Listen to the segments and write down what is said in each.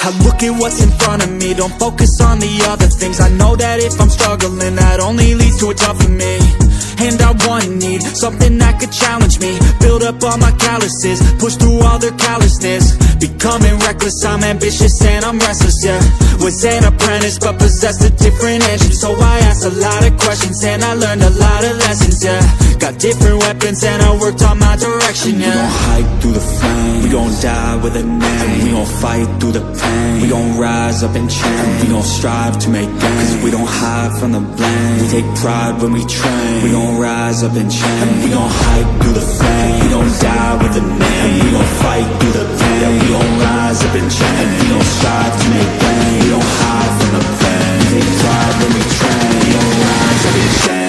I look at what's in front of me, don't focus on the other things. I know that if I'm struggling, that only leads to a tougher me. And I want and need something that could challenge me, build up all my calluses, push through all their callousness. Becoming reckless, I'm ambitious and I'm restless, yeah. Was an apprentice but possessed a different engine, so I asked a lot of questions and I learned a lot of lessons, yeah. Got different weapons and I worked on my direction, yeah. We gon' hike through the flame, we gon' die with a name. We gon' fight through the pain, we gon' rise up and change. We gon' strive to make gains, cause we don't hide from the blame. We take pride when we train, we gon' rise up and change. We gon' hike through the flame, we gon' die with a name. We gon' fight through the pain, we gon' rise up and change. We gon' strive to make gains, we don't hide from the pain. We take pride when we train, we gon' rise up and change.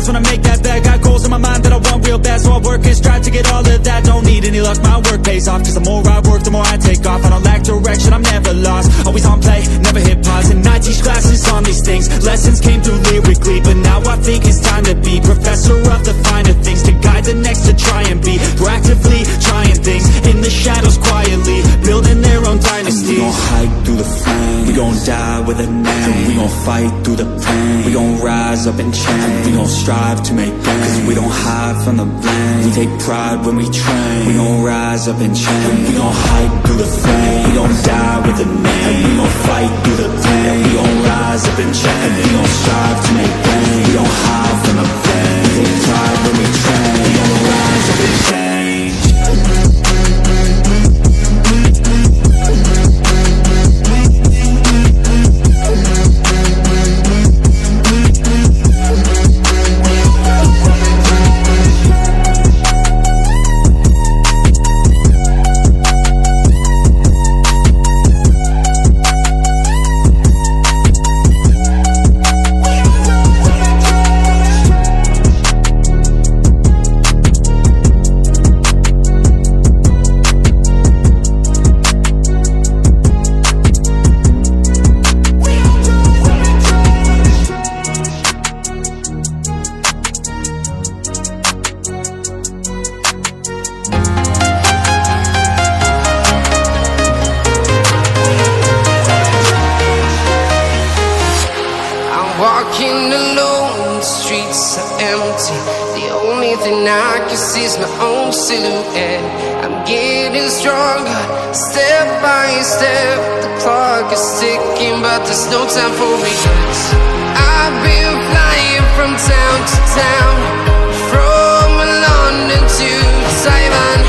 When I make that bet, got goals in my mind that I want real bad, so I work and strive to get all of that. Don't need any luck, my work pays off, cause the more I work, the more I take off. I don't lack direction, I'm never lost, always on play, never hit pause. And I teach classes on these things, lessons came through lyrically, but now I think it's time to be professor of the finer things, to guide the next, to try and be proactively trying things in the shadows quietly, building their own dynasty. We gon' hike through the flame, we gon' die with a name. We gon' fight through the pain, we gon' rise up and change. We gon' strive to make gains, cause we don't hide from the blame. We take pride when we train, we gon' rise up and change. We gon' hike through the flame, we gon' die with a name. We gon' fight through the pain, we gon' rise up and change. We gon' strive to make gains, we don't hide from the blame. We take pride when we train, we gon' rise up and change. Walking alone, the streets are empty. The only thing I can see is my own silhouette. I'm getting stronger, step by step. The clock is ticking, but there's no time for regrets. I've been flying from town to town, from London to Taiwan.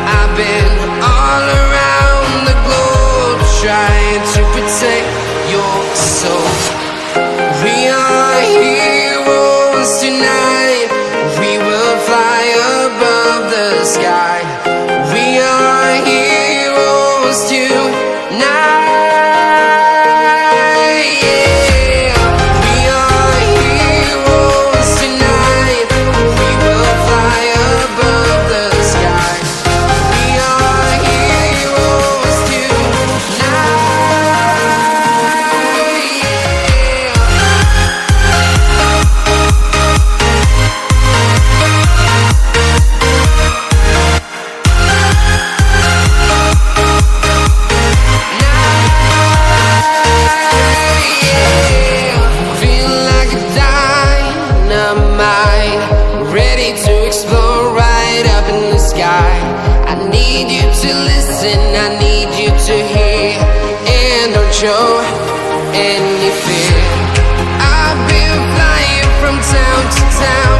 I've been all around the globe, trying to protect your soul. We are heroes tonight, we will fly above the sky. We are heroes tonight, yeah. We are heroes tonight, we will fly above the sky. We are heroes tonight, yeah. I need you to hear and don't show any fear. I've been flying from town to town,